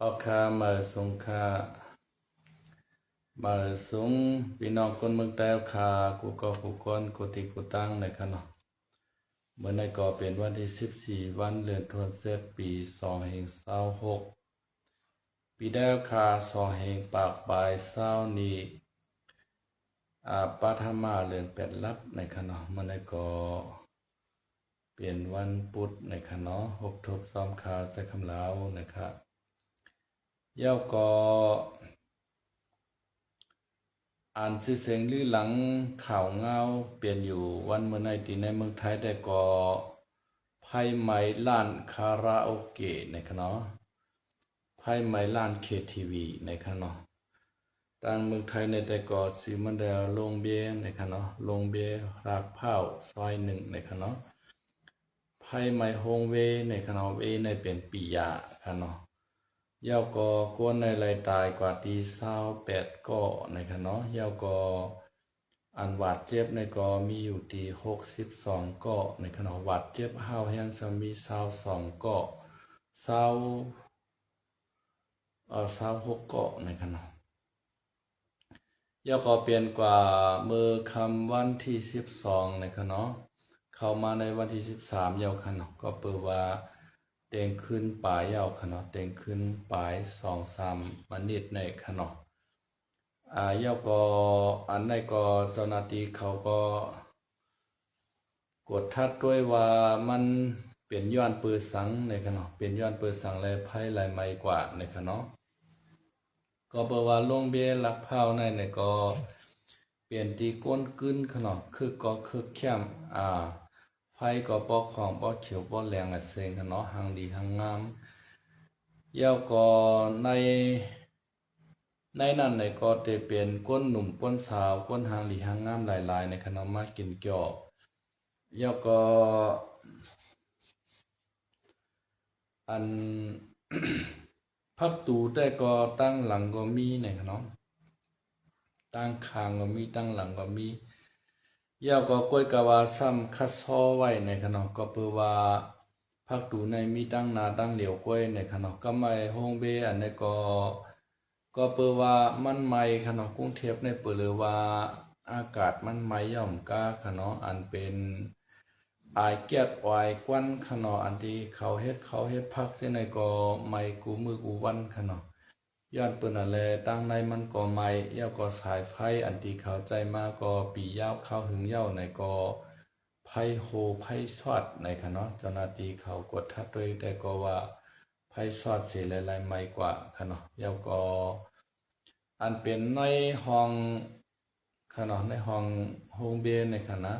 ออกคามาสงคามาสงพี่น้องคนเมืองแต้วคากูก็กูก้อนกูติกูตั้งในขณะเมื่อในก็เป็นวันที่14วันเดือนธันวาคมปี2526ปีแด้วคา2แห่งปากปลายเศร้านี้ปาธมาเดือน8ลับในขณะเมื่อในก็เป็นวันพุธในขณะ6ทบซ้อมคาใส่คำลาวนะครับเย้าก็อ่านชื่อเสียงลือหลังข่าวเงาเปลี่ยนอยู่วันเมื่อในที่ในเมืองไทยได้ก็ไพ่ไหมล้านคาราโอเกะในคณะไพ่ไหมล้านเคทีวีในคณะต่างเมืองไทยในแต่ก็สิมันได้ลงเบียในคณะลงเบียรากเผาซอย1ในคณะไพ่ไหมโฮงเวในคณะเวในเป็นปิยะคณะยาวก็กวนในรายตายกว่าตี28ก็ในคณะยาวก็อันหวาดเจ็บในก็มีอยู่ตี62ก็ในคณะหวาดเจ็บห้าวแห้งจะมี22ก็26ก็ในคณะยาวก็เปลี่ยนกว่ามือคำวันที่12ในคณะเข้ามาในวันที่13ยาวคณะก็เปิดว่าเต็งขึ้นปลายยาวขนาดเต็งขึ้นปลาย2-3มันนิดในขนาดยาวก็อันในก็เจ้าหน้าที่เขาก็กดทัดด้วยว่ามันเปลี่ยนย้อนปืนสังในขนาดเปลี่ยนย้อนปืนสังและไพ่ลายไม้กว่าในขนาดก็เปิดว่าลงเบี้ยลักเผาในก็เปลี่ยนตีก้นกึ้นขนาดคือก็คือเข้มไฟก็ปอกของปอกเขียวปอกแรงเสียงกันเนาะหางดีหางงามเย้าก็ในนั้นในก็จะเป็นก้นหนุ่มก้นสาวก้นหางดีหางงามหลายๆในขนมมากินเกี่ยวเย้าก็อัน พักตูแต่ก็ตั้งหลังก็มีในขนมตั้งคางก็มีตั้งหลังก็มียาวก็กล้วยกะว่าซ้ำคัดซ้อไว้ในขณะก็เพื่อว่าพักตูในมีตั้งนาตั้งเหลียวกล้วยในขณะก็ไม่ห้องเบอันนี้ก็เพื่อว่ามันไม่ขณะกรุงเทพในเปิดเลยว่าอากาศมันไม่ย่อมกาขณะอันเป็นอายเกียดอายกวนขณะอันที่เขาเฮ็ดพักที่ในก็ไม่กูมือกูวันขณะย้อนปืนอะไรตั้งในมันก็ไม่ยาวก็สายไฟอันที่เข้าใจมาก็ปียาวเข้าหึงยาวในก็ไพ่โฮไพ่ชอดในขณะเจ้าหน้าที่เขากดทัดด้วยแต่ก็ว่าไพ่ชอดเสียหลายๆไม่กว่าขณะยาวก็อันเป็นในห้องขณะในห้องเบียในขณะ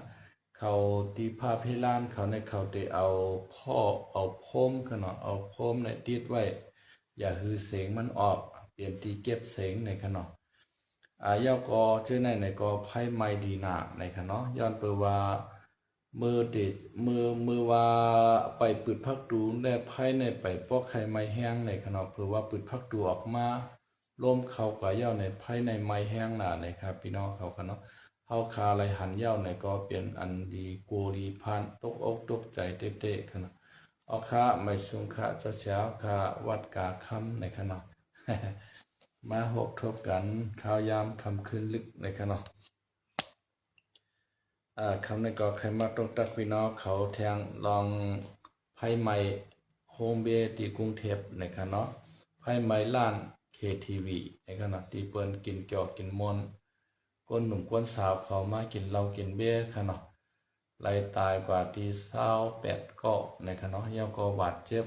เขาตีภาพให้ล้านเขาในเขาได้เอาโพมขณะเอาโพมในติดไว้อย่าฮือเสียงมันออกเปลี่ยนตีเก็บเสียงในขณะยาวก็เจอในก็ไพ่ไม่ดีหนาในขณะย้อนเปิดว่ามือว่าไปปืดพักดูได้ไพ่ในไปปอกไข่ไม้แห้งในขณะเพื่อว่าปืดพักดูออกมาล้มเขากับยาวในไพ่ในไม้แห้งหนาในครับพี่น้องเขาขณะเฮาคาไหลหันยาวในก็เปลี่ยนอันดีโกดีพันตกอกตกใจเตะขณะออกค่าไม่ชุงค่าเช้าค่าวัดกาคำในขณะ มาหกทบกันข่าวยามคำคืนลึกในขณะคำในก็ใครมาตรงตักพี่น้องเขาแทงลองไพ่ใหม่โฮมเบตีกรุงเทพในขณะไพ่ใหม่ล้านเคทีวีในขณะตีเปิ้นกินเกี่ยวกินมนก้นหนุ่มก้นสาวเขามากินเหล้ากินเบี้ยขณะไล่ตายกว่าตี28ก็ในขณะยาวก็บาดเจ็บ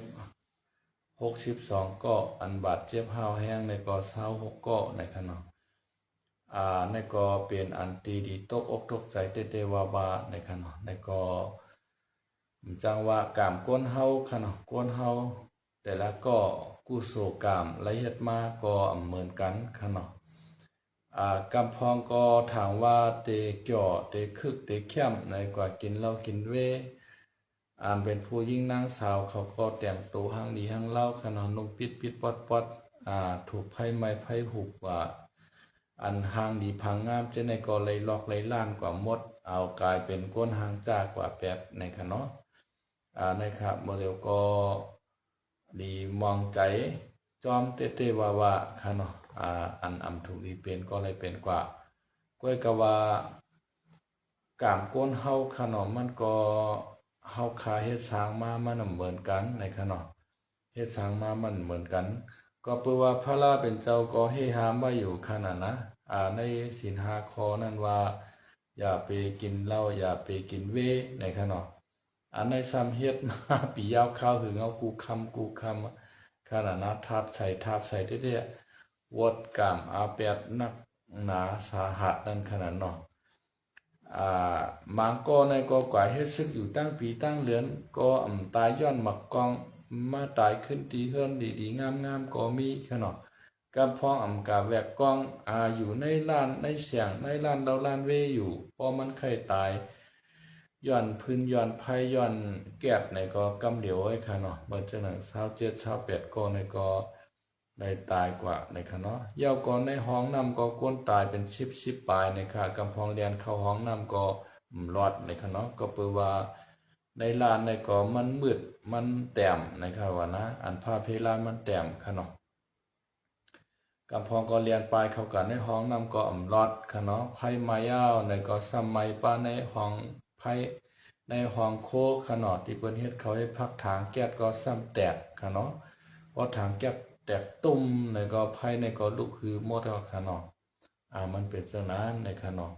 62ก็อันบาดเจ็บห้าวแห้งในก็26ก็ในขณะในก็เป็นอันตีดีตกอกตกใจเตว่าในขณะในก็จังว่ากามก้นเฮาขณะก้นเฮาแต่ละก็กุโสกามละเอียดมากก็เหมือนกันขณะกำพองก็ถามว่าเตเกี่ยวเตคึกเตเข้มในกว่ากินเหล้ากินเวเป็นผู้ยิ่งนางสาวเขาก็แต่งตัวห้างดีห้างเล่าขนาดนุ่งปิดปอดถูกไพ่ไม้ไพ่หุบว่าอันห้างดีพังงามเจในก็เลยลอกเลยล้านกว่ามดเอากลายเป็นก้นห้างจากกว่าแปบในขณะในครับโมเดลก็ดีมองใจ จอมเตเตว่าค่ะเนาะอันถูกดีเป็นก็เลยเป็นกว่าก้อยกะว่ากามก้นเฮาค่ะเนาะมันก็เฮาคาเฮ็ดสร้างมามันเหมือนกันในค่ะเนาะเฮ็ดสร้างมามันเหมือนกันก็เปือว่าพระราเป็นเจ้าก็ให้ห้ามไว้อยู่ขนาดนะในศีล5ข้อนั้นว่าอย่าไปกินเหล้าอย่าไปกินเวในค่ะเนาะในซ้ำเฮ็ดมาปียาวข้าวถึงเอากูคำขนาดนะทับใส่เรื่อยๆวดกามแปดนักหนาสาหัสนั่นขนาดเนาะมังก็ในก็กว่าเฮ็ดซึกอยู่ตั้งปีตั้งเหลือนก็ตายย้อนหมักกองมาตายขึ้นตีเฮิรนดีๆงามๆก็มีขนาดกับพ้องกาแวกกองอยู่ในล้านในเสียงในล้านเดาล้านเวอยู่พอมันเคยตายย้อนพื้นย้อนไผย้อนแกดในก็กำเหลียวไว้ค่ะเนาะเมื่อจังนั้น27 28ก็ในก็ได้ตายกว่าในค่ะเนาะเย้าก่อนในห้องน้ำก็ก้นตายเป็น10ปลายในค่ะกำพองเรียนเข้าห้องน้ำก็รอดในค่ะเนาะก็เปือว่าในลานในก็มันมืดมันแต้มนะครับว่านะอันภาพเพลานมันแต้มค่ะเนาะกำพองก็เรียนปลายเข้ากันในห้องน้ำก็รอดค่ะเนาะไผมายาวในก็สมัยป้าในห้องไผในห้องโคขนาดที่เปิ้นเฮ็ดเขาให้พักถางแก๊สก็ซ้ำแตกค่ะเนาะพอถางแก๊สแตกตุ่มในก็ไผในก็ลุกคือหมดแล้วค่ะเนาะมันเป็นจังนั้นในค่ะเนาะ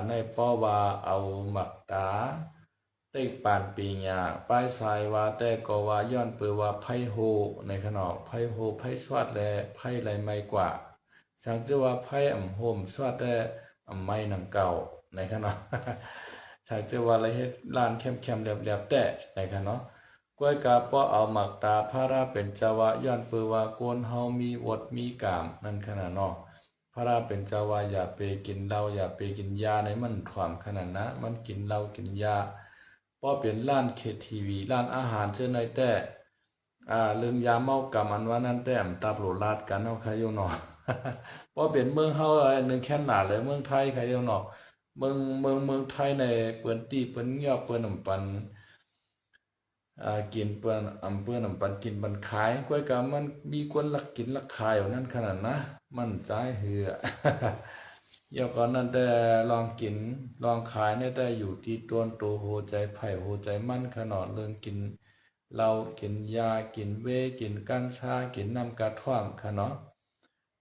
ในป้อว่าเอาหมักตาเต็กปานปีญาป้ายสายว่าแต่ก็ว่าย้อนเปือว่าไผโฮในค่ะเนาะไผโฮไผสวัดแลไผไหลไม่กว่าสังจะว่าไผโฮมสวัดแต่ไม้หนังเก่าในค่ะเนาะสังจะว่าละเฮ็ดลานเข้มๆแหลบๆแต่ในค่ะเนาะก้อยกาป้อเอาหมักตาพระราเป็นเจ้าว่าย้อนเปือว่าโกนเฮามีวดมีกามนั่นขนาดเนาะพระราเป็นเจ้าว่าอย่าไปกินเหล้าอย่าไปกินยาในมันความขนาดนะมันกินเหล้ากินยาป้อเป็นร้านเคทีวีร้านอาหารเช่นในแต่เรื่องยาเมากรรมอันว่านั้นแต่ตาโปรลาดกันเอาใครอยู่เนาะป้อเป็นเมืองเฮานึงแค่หนาเลยเมืองไทยใครอยู่เนาะเมืองไทยในเปิ้นตีเปิ้นเงียบเปิ้นปันกินเปิ้นเปิ้นปันกินปันขายก้อยกะมันมีคนลักกินลักขายอยู่นั่นขนาดนะมันใจเหือเดี๋ยวก่อนนั้นแต่ลองกินลองขายเนี่ยได้อยู่ที่ต้นโตโหใจไผ่โหใจมั่นขนาดเรื่องกินเหล้ากินยากินเวกินกัญชากินน้ำกระท่อมค่ะเนาะ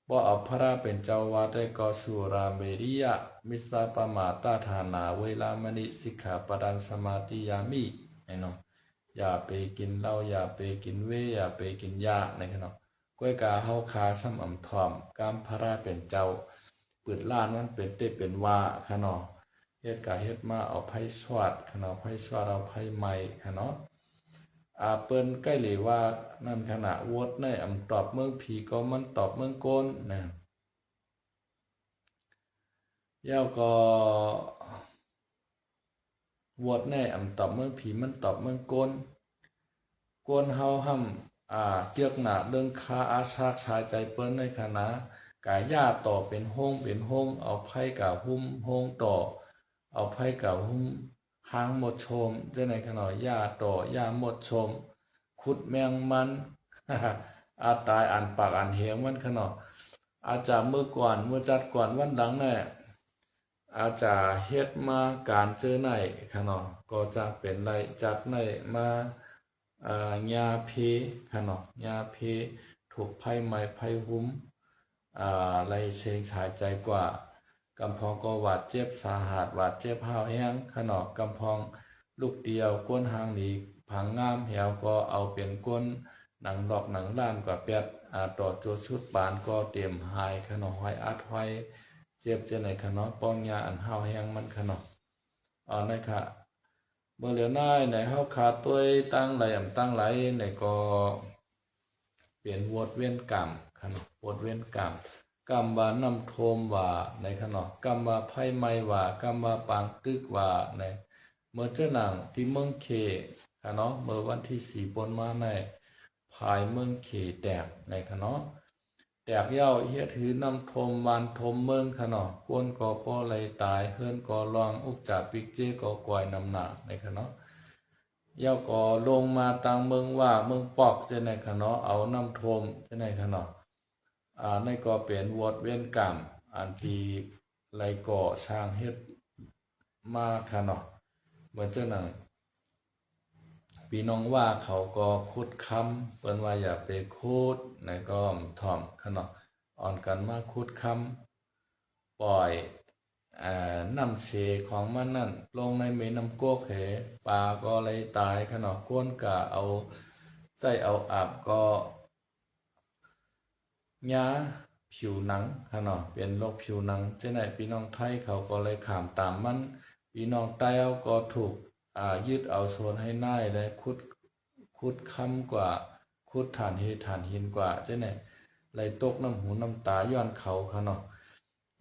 บ่เอาพระเป็นเจ้าวาดได้ก็สุราเมริยะมิสสาปมาตาฐานาเวลามณิสิกขาปดันสมาธิยามิเนาะอย่าไปกินเหล้าอย่าไปกินเวอย่าไปกินยาในค่ะเนาะก้อยกาเฮาคาซ้ำถ่อมกามพระเป็นเจ้าปืดล้านมันเป็นเตเป็นว่าค่ะเนาะเฮ็ดกะเฮ็ดมาเอาไผสวัดค่ะเนาะไผสวัดเอาไผใหม่ค่ะเนาะเปิ้นใกล้เลยว่านั่นขณะวดในตอบเมืองผีก็มันตอบเมืองโกนนะยาวก็วดในตอบเมืองผีมันตอบเมืองโกนเฮาห้ำเตียกหนาเรื่องคาอาชากชายใจเปิ้นในคณะกายญาต่อเป็นห้องเอาไผ่กะหุ้มห้องต่อเอาไผ่กะหุ้มหางหมดชมจะในขณะญาต่อยาหมดชมขุดแมงมันตายอันปากอันเหวมันขณะอาจจะเมื่อก่อนเมื่อจัดก่อนวันหลังเนี่ยอาจจะเฮ็ดมาการเจอไหนขณะก็จะเป็นไรจัดในมาญาเพขะเนาะญาเพถูกไผ่ไม้ไผ่หุ้มไรเสงฉายใจกว่ากำพองก็หวาดเจ็บสาหัสหวาดเจ็บห้าวแห้งขะเนาะกำพองลูกเดียวก้นหางหนีผังงามเหี่ยวก็เอาเป็นก้นหนังดอกหนังล้านกว่าเป็ดต่อจุดชุดปานก็เตรียมหายขะเนาะห้อยอัดห้อยเจ็บจะไหนขะเนาะป้องยาอันห้าวแห้งมันขะเนาะนั่นค่ะเมื่อเหลียวน้ายในเฮาขาดตัวตั้งไหลตั้งไหลในก็เปลี่ยนวดเว้นกรรมขนาดวดเว้นกรรมว่านำโทมว่าในขนาดกรรมว่าไพ่ไม้ว่ากรรมว่าปางตึกว่าในเมื่อเจ้าหนังที่เมืองเคขนาดเมื่อวันที่4ปนมาในภายเมืองเคแตกในขนาดแตกเย้าเฮ็ดถือนำทมวานทมเมืองขนาดกวนก่อป้อไหลตายเฮือนก่อรองอุกจาปิกเจก่อกวยนำหนาในขนาด ยาวก็ลงมาตังเมืองว่าเมืองปอกจะไหนคะเนาะเอาน้ำท่วมจะไหนคะเนาะในก็เป็นวอดเว้นกรรมอันที่ไรก่อสร้างเฮ็ดมาค่ะเนาะเหมือนเจ้าหนังพี่น้องว่าเขาก็คุดคำเปิ้นว่าอย่าไปคุดในก็ถ่อมค่ะเนาะอ่อนกันมาคุดคำปล่อยน้ำเสของมันนั่นลงในแม่น้ำโกกเหปลาก็เลยตายค่ะเนาะก้นกะเอาใส่เอาอาบก็หญ้าผิวหนังค่ะเนาะเป็นโรคผิวหนังเจ้าไหนพี่น้องไทยเขาก็เลยขามตามมันพี่น้องใต้ก็ถูกยึดเอาส่วนให้น่ายและคุดค้ำกว่าคุดฐานหินกว่าเจ้าไหนเลยตกน้ำหูน้ำตาย้อนเขาค่ะเนาะ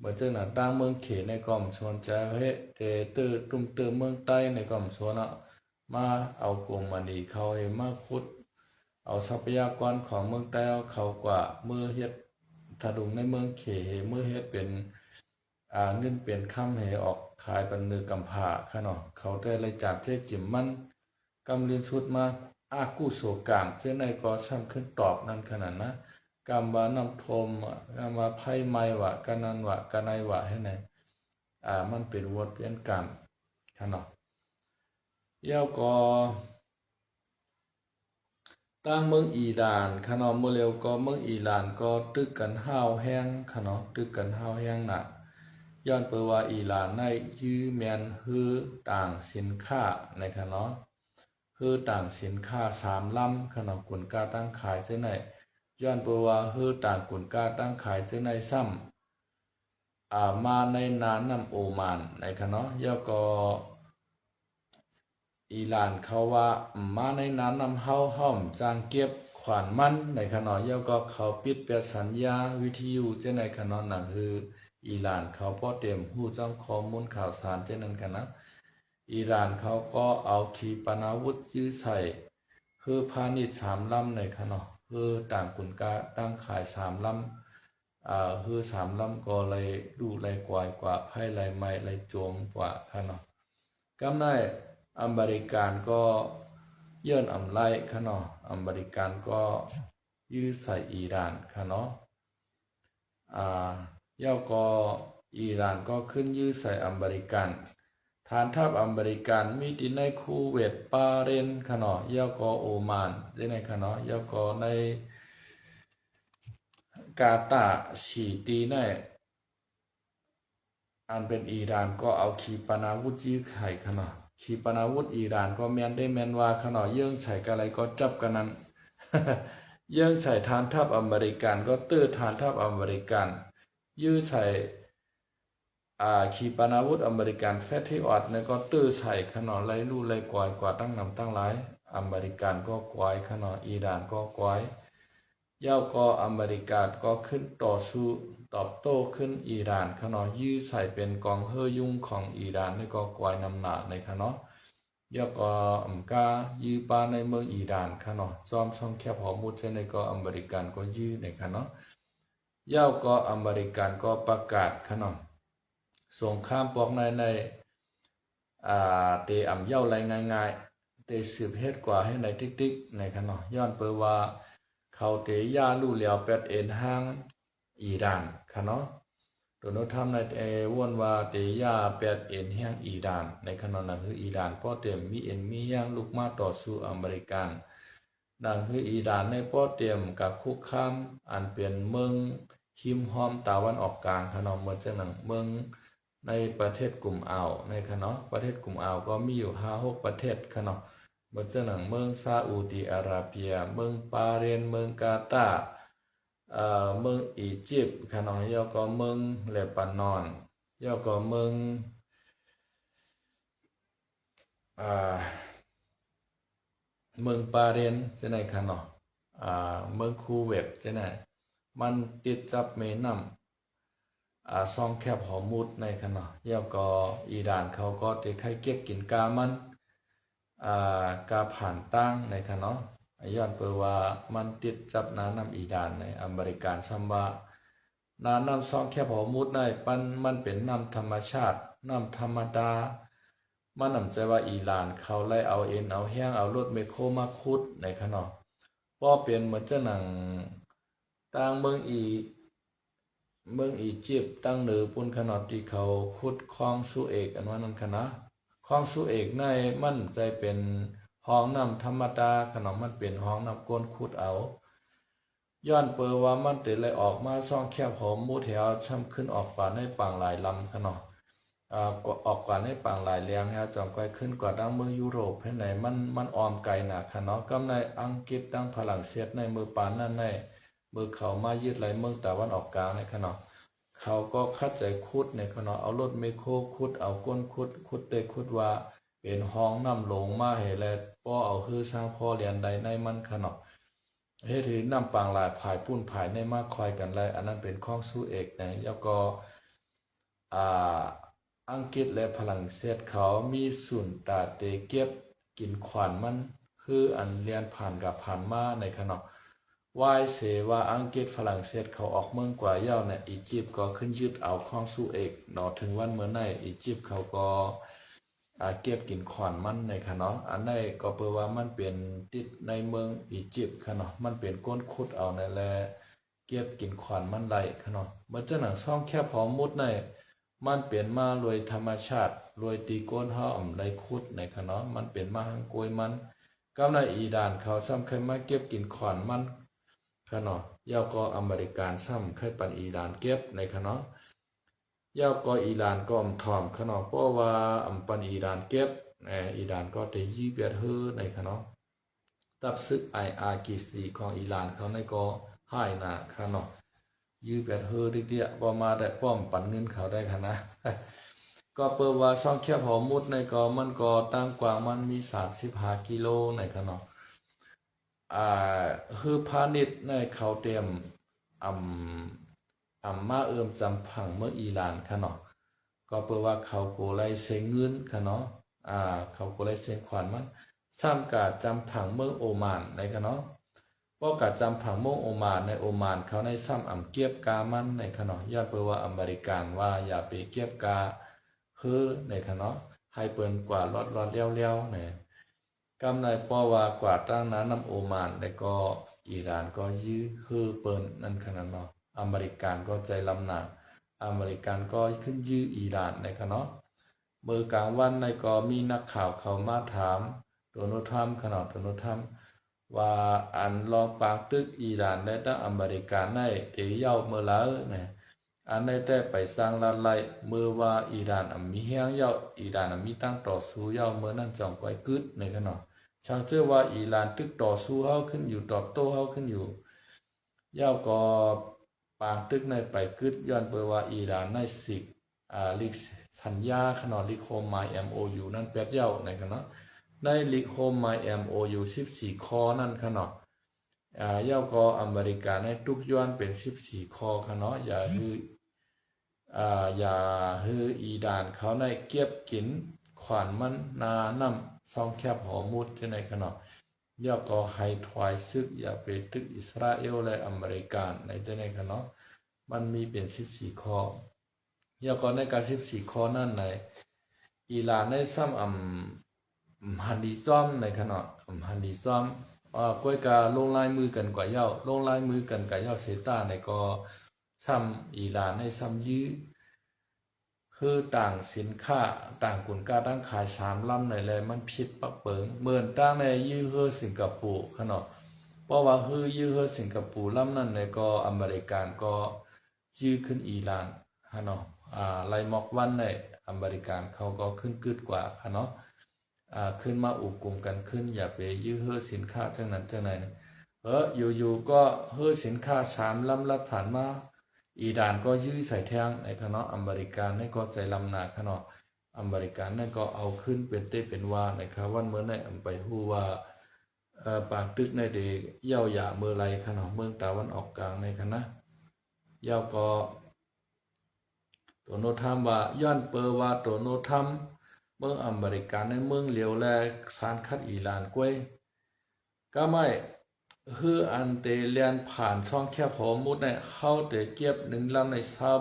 บ่เจ้าหน้าตั้งเมืองเขในกล่อมชวนจะเฮเตตื้อตุ้มเติมเมืองใต้ในกล่อมชวนมาเอากลุ่มมันดีเขาให้มาคุดเอาทรัพยากรของเมืองใต้เขากว่าเมื่อเฮ็ดถดุงในเมืองเขเมื่อเฮ็ดเป็นเงินเป็นค่ำให้ออกขายปันนือกำผาค่ะเนาะเขาได้เลยจากเทจิมมันกำเรียนชุดมากู้โสกามเจ้าในก็ซ้ำขึ้นตอบนั่นขนาดนะกำว่านำทมกำว่าไพ่ไม้วะกันนันวะกันไนวะให้ไหนมันเป็นวดเวียนกรรมค่ะเนาะเย้าก็ตั้งเมืองอิหร่านค่ะเนาะเมื่อเร็วก็เมืองอิหร่านก็ตึกกันห้าวแห้งค่ะเนาะตึกกันห้าวแห้งน่ะย้อนเปิดว่าอิหร่านในยื้อแมนฮือต่างสินค้าในค่ะเนาะฮือต่างสินค้า3 ลำค่ะเนาะกุนกาตั้งขายเจ้าไหนย้อนเปิดว่าฮือต่างกุนกาตั้งขายเจ้าไหนซ้ำมาในน้ำโอมานในค่ะเนาะย่อก็อิหร่านเขาว่ามาในน้ำเฮาห้อมจางเก็บขวานมันในค่ะเนาะย่อก็เขาปิดเปียสัญญาวิทยุเจ้าในค่ะเนาะนั่นคืออิหร่านเขาพอเตรียมฮู้จ้องข้อมูลข่าวสารเจ้านั้นกันนะอิหร่านเขาก็เอาขีปนาวุธยื้อใส่คือพาณิชย์3 ลำในค่ะเนาะคือต่างกุนกาตั้งขาย3 ลำคือ3 ลำก็เลยดูเลยกว่าไพ่ไรไม้ไรโจมกว่าค่ะเนาะกำได้อเมริกันก็เยื่นอำไลค่ะเนาะอเมริกันก็ยื้อใส่อิหร่านค่ะเนาะย่อก็อิหร่านก็ขึ้นยื้อใส่อเมริกันฐานทัพอเมริกันมีที่ในคูเวตบาเรนค่ะเนาะย่อก็โอมานในค่ะเนาะย่อก็ในกาตาร์4 ตีในอันเป็นอิหร่านก็เอาขีปนาวุธยื้อไข่ค่ะเนาะขีปนาวุธอิหร่านก็แมนได้แมนว่าค่ะเนาะเยื่องใส่กันอะไรก็จับกันนั้น เยื่องใส่ฐานทัพอเมริกันก็ตื้อฐานทัพอเมริกันยื้อใส่ขีปนาวุธอเมริกันแฟตที่ออดเนี่ยก็ตื้อใส่ค่ะเนาะไล่ลู่ไล่กวายกว่าตั้งนำตั้งหลายอเมริกันก็กวายค่ะเนาะอิหร่านก็กวายย่าก็อเมริกาก็ขึ้นต่อสู้ตอบโต้ขึ้นอิหร่านค่ะเนาะยื้อใส่เป็นกองเฮอยุ่งของอิหร่านนี่ก็กวายนำหนาในค่ะเนาะย่าก็กายื้อปาในเมืองอิหร่านค่ะเนาะซ้อมช่องแคบหอมุดเช่นในก็อเมริกันก็ยื้อในค่ะเนาะย่าก็อเมริกันก็ประกาศค่ะเนาะสงครามปอกในเตอ่ำเย้าไรง่ายๆเตสืบเฮ็ดกว่าให้ในติ๊กๆในค่ะเนาะย้อนเปิดว่าเขาเตย่าลู่เหลียว8 เอ็นห้างอิหร่านค่ะเนาะตัวโน้ตทำในวนว่าเตย่า8 เอ็นห้างอิหร่านในขณะนั้นคืออิหร่านป้อเตรียมมีเอ็นมีย่างลุกมาต่อสู้อเมริกันนั่นคืออิหร่านในป้อเตรียมกับคุกคามอันเป็นเมืองหิมหอมตะวันออกกลางค่ะเนาะเหมือนจังนั้นเมืองในประเทศกลุ่มอ่าวในค่ะเนาะประเทศกลุ่มอ่าวก็มีอยู่5-6 ประเทศค่ะเนาะเหมือนจังนั้นเมืองซาอุดิอาระเบียเมืองบาเรนเมืองกาตาร์เมืองอียิปต์ค่ะเนาะย่อก็เมืองเลบานอนย่อก็เมืองบาเรนใช่ไหมค่ะเนาะเมืองคูเวตใช่ไหมมันติดจับแม่น้ำซองแคบหอมุดในค่ะเนาะย่อก็อิหร่านเขาก็ติใครเก็บกินกามันกาผ่านตั้งในค่ะเนาะย้อนเปิดว่ามันติดจับน้ำอิหร่านในอเมริกันซัมว่าน้ำซองแคบหอมุดได้มันเป็นน้ำธรรมชาติน้ำธรรมดา มันนำใจว่าอิหร่านเขาไล่เอาเอ็นเอาแห้งเอารถไมคโครมาขุดในขนอป้อเปลี่ยนเหมือนจะหนังต่างเมืองอียิปต์ตั้งเหนือปุ่นขนอที่เขาขุดคลองสุเอกอันว่านั้นคณะคลองสุเอกในมันใจเป็นห้องน้ำธรรมดาขนมมันเป็นห้องน้ำก้นขุดเอาย้อนเปอว่ามันเตเลยออกมาช่องแคบหอมมูแถวช้ำขึ้นออกกว่าในปังหลายลำขนอก็ออกกว่าในปังหลายเลี้ยงฮะจอมก้อยขึ้นกว่าดังเมืองยุโรปให้ไหนมันออมไกลหนักขนอกำในอังกฤษดังฝรั่งเศสในมือปานนั่นในมือเขามายึดไหลเมืองตะวันออกกลางในขนอเขาก็คัดใจขุดในขนอเอารถไมคโครขุดเอาก้นขุดเตะขุดว่าเป็นห้องน้ำหลงมาให้แลป้อเอาฮือสร้างพ่อเรียนใดในมันขนอเฮ็ดถือน้ำปางหลายผายปุ้นผายในมากคอยกันเลยอันนั้นเป็นข้องสู้เอกนะแล้วก็อังกฤษและฝรั่งเศสเขามีศูนย์ตาเตเก็บกินขวานมันคืออันเรียนผ่านกับผ่านมาในขณะวายเสว่าอังกฤษฝรั่งเศสเขาออกเมืองกว่าเย้าในอียิปต์ก็ขึ้นยึดเอาข้องสู้เอกนอถึงวันเมื่อในอียิปต์เขาก็เก็บกินขวานมันในขณะอันในก็เปว่ามันเป็นติดในเมืองอียิปต์ขณะมันเป็นก้นขุดเอาในแลเก็บกินขวานมันไหลขณะเมื่อเจ้าหนังช่องแคบหอมมุดในมันเปลี่ยนมาโดยธรรมชาติโดยตีก้นเฮาในขุดในขณะมันเป็นมาหังโกยมันกำในอีดานเขาซ้ำเคยมาเก็บกินขวานมันขณะยาวก็อเมริกันซ้ำเคยปันอีดานเก็บในขณะยาวก็อีดานก็อมถอมขณะเพราะว่าปันอีดานเก็บอีดานก็ได้ยีเบียดเฮอในขณะตับซึกIRGCของอีหร่านเขาในก็ให้นะขณะยื้อแบบเฮอดิเดียบ่มาได้ป้อมปันเงินเขาได้ค่ะนะก็เปิดว่าช่องแคบหอมุดในก็มันก็ตั้งกว้างมันมี35กิโลในขณะคือพาณิชย์ในเขาเตรียมมาจำผังเมื่ออีหร่านค่ะเนาะก็เปิดว่าเขาโกไลเซงเงินค่ะเนาะเขาโกไลเซงขวัญมันซ้ำกาจำผังเมืองโอมานในค่ะเนาะป้อกาจำผังเมืองโอมานในโอมานเขาในซ้ำเกียบกามันในค่ะเนาะย้อนเปิดว่าอเมริกันว่าอย่าไปเกียบกาคือในค่ะเนาะให้เปิ้นกว่ารอดเลี้ยวๆเนี่ยกำในป้อว่ากว่าตั้งนั้นน้ำโอมานแต่ก็อิหร่านก็ยื้อคือเปิ้นนั่นขนาดเนาะอเมริกันก็ใจลำหนักอเมริกันก็ขึ้นยื้ออิหร่านในขณะเมื่อกลางวันในก็มีนักข่าวเขามาถามโดนัลด์ทรัมป์ขนาดโดนัลด์ทรัมป์ว่าอันลองปางตึกอิหร่านได้ตั้งอเมริกันในเย้าเมื่อแล้วเนี่ยอันได้แต่ไปสร้างลัดไล่เมื่อว่าอิหร่านมีแห้งเย้าอิหร่านมีตั้งต่อสู้เย้าเมื่อนั้นจองก้อยกึดในขณะชางเชื่อว่าอิหร่านตึกต่อสู้เฮาขึ้นอยู่ตอบโต้เฮาขึ้นอยู่เย้าก็ปางตึกในไปกึดย้อนเปิดว่าอิหร่านในสิกลิกสัญญาขนาดลิโคมไม MOU นั่นแปดเย้าในขณะในลิโคมไม MOU 14ข้อนั่นขนาดเย้าก็อเมริกาในทุกย้อนเป็น14ข้อขนาดอย่าฮืออีดานเขาในเก็บกินขวานมันนาน้ำซองแคบหอมุดที่ในขณะย่อก็ให้ถวายซึกอย่าไปตึกอิสราเอลและอเมริกันในที่ในขณะมันมีเป็น14ข้อย่อก็ในการ14ข้อนั่นในอิหร่านในซ้ำฮันดีซ้อมในขณะฮันดีซ้อมก้อยกาลงลายมือกันกว่าเย้าลงลายมือกันกับเย้าเซตาในก็ซ้ำอิหร่านในซ้ำยื้อคือต่างสินค้าต่างกุนกาตั้งขาย3ลำในแลมันผิดปักเปิงเหมือนตั้งในยื้อเฮอสิงคโปร์ขนาดเพราะว่าฮือยื้อเฮอสิงคโปร์ลำนั้นในก็อเมริกันก็ยื้อขึ้นอิหร่านฮะเนาะไลมอกวันในอเมริกันเขาก็ขึ้นกึดกว่าฮะเนาะขึ้นมาอุกลุ่มกันขึ้นอย่าไปยื้อเฮอสินค้าจังนั้นจังไหนอยู่ๆก็เฮอสินค้า3ลำลัดผ่านมาอีดานก็ยื้อใส่แทงในขณะอเมริกันนี่ก็ใจลำหนาขณะอเมริกันนั่นก็เอาขึ้นเป็นเต้เป็นว่าในครับวันเมื่อในไปฮู้ว่าปากตึกในเด็กเย้าหย่าเมื่อไรขณะเมืองตะวันออกกลางในคณะเย้าก็ตัวโนทามว่าย้อนเปอว่าตัวโนทามเมืองอเมริกันในเมืองเหลียวแลสารคัดอิหร่านกวยก็ไม่คืออันเตเลียนผ่านช่องแคบหอมุดเนี่ยเข้าเตเก็บ1ลำใน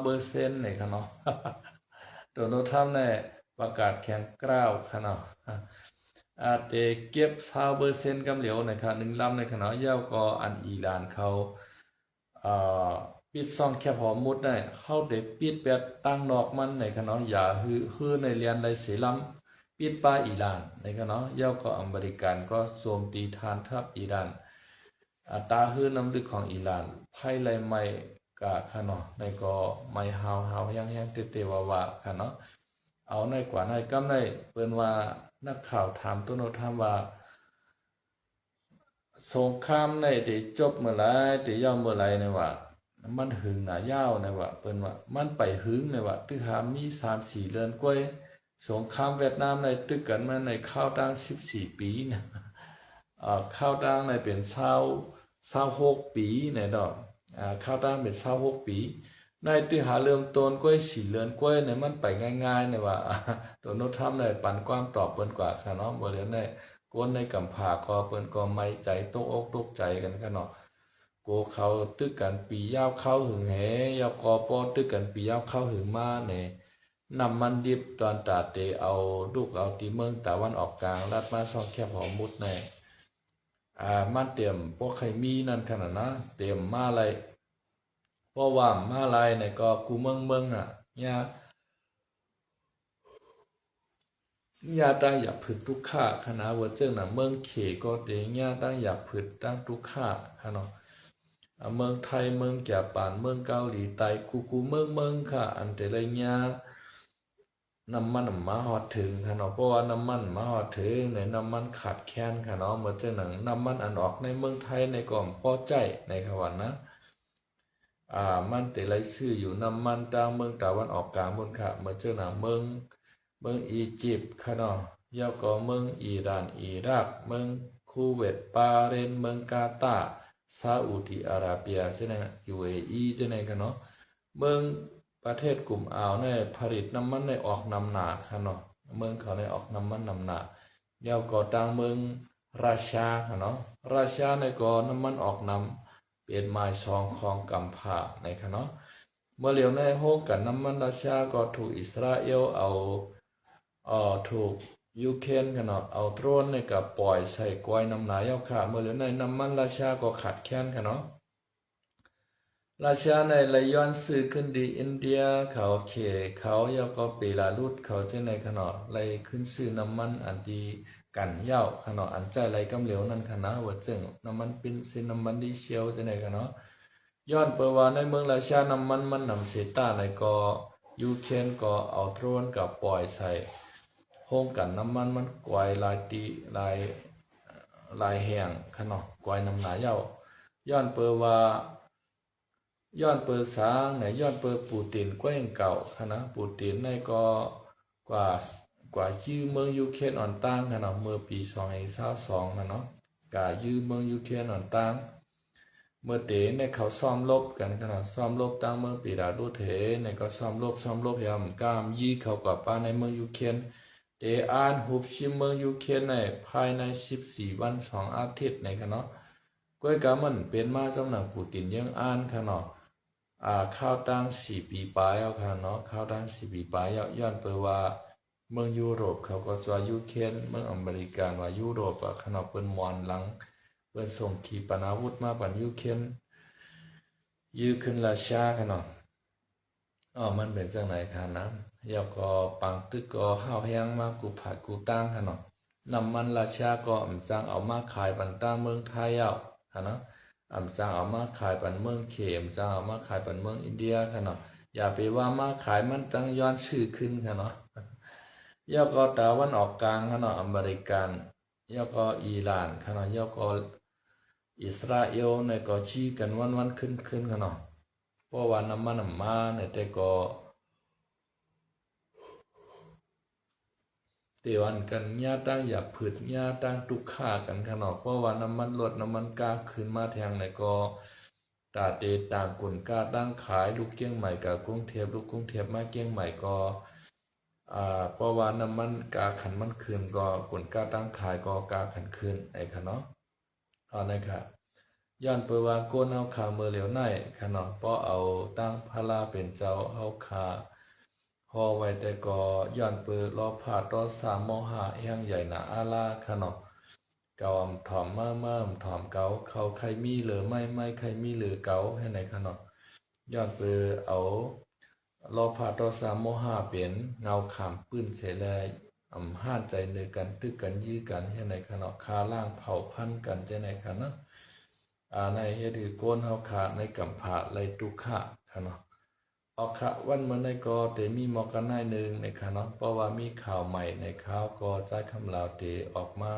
20%ในขณะโดนัลด์ทรัมป์เนี่ย ประกาศแข่งกล้าวขนาดอาจจะเก็บ20%กำเหลียวนะครับ1 ลำในขณะเย้าก็อันอิหร่านเขาปิดซ่องแคบหอมมุดได้เขาได้ปิดแบบตั้งนอกมันในขณะอย่าฮือในเรียนไรเสียลำปิดป้าอิหร่านในขณะเย้าก็อเมริกันก็โจมตีฐานทัพอิหร่านตาฮือน้ำลึกของอิหร่านไพ่ไรไม่กะขณะในก็ไม่หาวยังเตว่าขณะเอาในกว่าในกำในเปิ้นว่านักข่าวถามต้นถามว่าสงครามในที่จบเมื่อไรที่ย่อมเมื่อไรในว่ามันหึงหนายาวในว่าเปิ้นว่ามันไปหึงในว่าตึกหามี3-4 เดือนกว่าสงครามเวียดนามในตึกกันมาในข้าวตั้ง14 ปีนะข้าวตั้งในเป็น26 ปีในดอกข้าวตั้งเป็น26 ปีในตึกหาเริ่มต้นกว่า4 เดือนกว่าในมันไปง่ายๆในว่าโดนทำในปันความตอบเปิ้นกว่าค่ะเนาะบ่เหลือในคนในกำพาก็เปิ้นก็ไม่ใจตกอกตกใจกันค่ะเนาะโกเขาตึกกันปียาวเข้าหึงแหยาวกอปอตึกกันปียาวเข้าหึงมาเนี่ยนำมันดิบตอนตาเตเอาลูกเอาตีเมืองตะวันออกกลางลัดมาซ่องแคบหอมมุดในมันเตรียมพวกใครมีนั่นขนาดนะเตรียมมาอะไรเพราะว่ามาอะไรเนี่ยก็กูเมืองอ่ะเนี่ยตั้งอยากผึดทุกข้าขณะว่าเจ้าน่ะเมืองเขก็เตียเนี่ยตั้งอยากผึดตั้งทุกข้าค่ะเนาะเมืองไทยเมืองแก่ป่านเมืองเกาหลีใต้กูเมืองค่ะอันแต่ไรเนี่ยน้ำมันมาหอดถึงค่ะเนาะเพราะว่าน้ำมันมาหอดถึงในน้ำมันขาดแคลนค่ะเนาะเมื่อเจ้าหนังน้ำมันอันออกในเมืองไทยในก่อมพอใจในขวันนะมันแต่ไรซื้ออยู่น้ำมันตางเมืองตะวันออกกลางบนค่ะเมื่อเจ้าหนังเมืองอียิปต์ค่ะเนาะยาวก็เมืองอิหร่านอิรักเมืองคูเวตบาเรนเมืองกาตาร์ซาอุดิอาระเบียใช่ไหมUAE ใช่ไหมกันเนาะเมืองประเทศกลุ่มอ่าวในผลิตน้ำมันในออกนำหนาค่ะเนาะเมืองเขาในออกน้ำมันนำหนาเดี๋ยวก็ต่างเมืองราชาค่ะเนาะราชาในก็น้ำมันออกนำเปลี่ยนไม้ซองของกัมพาในค่ะเนาะเมื่อเหลียวในห้องกันน้ำมันราชาก็ถูกอิสราเอลเอาถูกยูเครนกันเนาะเอาโดรนในกับปล่อยใส่กวยน้ำหนายาค่ะเมื่อเหลือในน้ำมันราชาก็ขาดแคลนกันเนาะราชาในระย้อนซื้อขึ้นดีอินเดียเขาเขายาก็เปลารุดเขาเจ้าในขนาดไรขึ้นซื้อน้ำมันอันดีกันเย้าขนาดอันใจไรกำเหลวนั่นขนาดว่าจึงน้ำมันเป็นซิน้ำมันดีเชียวเจ้าในขนาดย้อนเปว่าในเมืองราชาน้ำมันนำเสตาในก็ยูเครนก็เอาโดรนกับปล่อยใส่ห้องกันน้ำมันกวายลายตีลายแห้งขนาดกวายน้ำหนาเย้าย้อนเปว่าย้อนเปิดสางในย้อนเปิดปูตินกว้างเก่าคณะปูตินในก็กว่ายื้อเมืองยูเครนอ่อนตั้งขณะเมื่อปี2022นะเนาะกายื้อเมืองยูเครนอ่อนตั้งเมื่อเต๋ในเขาซ้อมรบกันขณะซ้อมรบตั้งเมืองปีดาดูเถในก็ซ้อมรบพยายามกามยี่เขากับป้าในเมืองยูเครนเต๋อ่านหุบชิมเมืองยูเครนในภายใน14 วัน2 อาทิตย์ในขณะก้อยกามันเป็นมาจำหนักปูตินยังอ่านขณะข้าวตั้ง4 ปีปลายเอาค่ะเนาะข้าวตั้ง4 ปีปลายย้อนเปว่าเมืองยุโรปเขาก็จะยูเครนเมืองอเมริกันว่ายุโรปขนาดเป็นมอนหลังเป็นส่งขีปนาวุธมาปันยูเครนยื้อขึ้นราชาค่ะเนาะมันเป็นจังไหนค่ะนะยาวก็ปังตึกก็ข้าวแห้งมากูผัดกูตั้งค่ะเนาะน้ำมันราชาก็จังเอามาขายปันตั้งเมืองไทยเอาค่ะเนาะสร้างเอามาขายปันเมืองเขมสร้างเอามาขายปันเมืองอินเดียค่ะเนาะอย่าไปว่ามาขายมันตั้งย้อนชื่อขึ้นค่ะเนาะย่อก็ตะวันออกกลางค่ะเนาะอเมริกันย่อก็อิหร่านค่ะเนาะย่อก็อิสราเอลในก็ชี้กันวันขึ้นค่ะเนาะเพราะว่าน้ำมันมาในแต่ก็เตีวันกันญาตั้งอยากผืดญาตั้งตุกขากันขนาดเพราะว่าน้ำมันลดน้ำมันกาขึ้นมาแทงในก็ตาเตต่างกุนกาตั้งขายลูกเกี้ยงใหม่กับกรุงเทพลูกกรุงเทพมาเกี้ยงใหม่ก็เพราะว่าน้ำมันกาขันมันคืนก็กุนกาตั้งขายก็กาขันคืนไอ้ขนาดนะครับย้อนเปว่าโกนเอาขาเมื่อเหลียวในขนาดเพราะเอาตั้งพาราเป็นเจ้าเอาขาห อไว้แต่ก็ย้อนเปิดรอผ่าต่อสามโมหะแห่งใหญ่หนาอาลาค่ะเนาะเกาถ่อมเมื่อถ่อมเกาเขาใครมีหรือไม่ใครมีหรือเกาให้ไหนค่ะเนาะย้อนเปิดเอารอผ่าต่อสามโมหะเปลี่ยนเงาขามปื้นเสยแลห้านใจเนือกันตึกกันยื้อกันให้ไหนค่ะเนาะคาล่างเผาพันกันจะไหนค่ะเนาะในเฮ็ดคือโกนเฮาขาดในกัมผะไลตุขะค่ะเนาะออกขะวันเมื่อในก็เตมีหมอกกันหน่อยนึงในค่ะเนาะเพราะว่ามีข่าวใหม่ในข่าวก็ใจคำลาวเตออกมา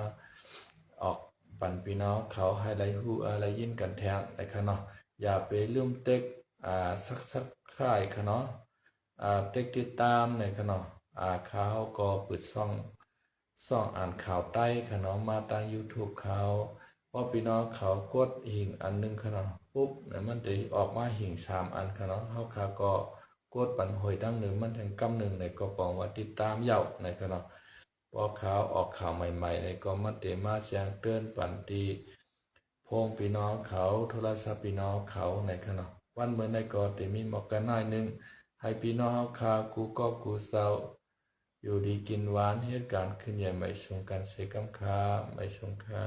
ออกปันพี่น้องเขาให้ไรฮู้อะไรยินกันแทงในค่ะเนาะอย่าไปลืมเต็กสักค่ายค่ะเนาะเต็กติดตามในค่ะเนาะข่าวก็เปิดซ่องอ่านข่าวใต้ค่ะเนาะมาทาง YouTube เขาพอพี่น้องเขากดหิ่งอันนึงค่ะเนาะปุ๊บเนี่ยมันจะออกมาหิ่ง3อันค่ะเนาะเฮาค่ะก็กดปันหอยตั้งหนึ่งมันถึงกำหนึ่งในก็ปองว่าติดตามเย้าในค่ะเนาะพอข่าวออกข่าวใหม่ๆในก็มันเตมาแจ้งเตือนปันตีพงพี่น้องเขาโทรศัพท์พี่น้องเขาในค่ะเนาะวันเมื่อในก็เตมีหมอกกันน้อยนึงให้พี่น้องเฮาค่ะกูก็กูเศร้าอยู่ดีกินหวานเหตุการณ์ขึ้นใหญ่ไม่ชงกันเสกำคาไม่ชงคา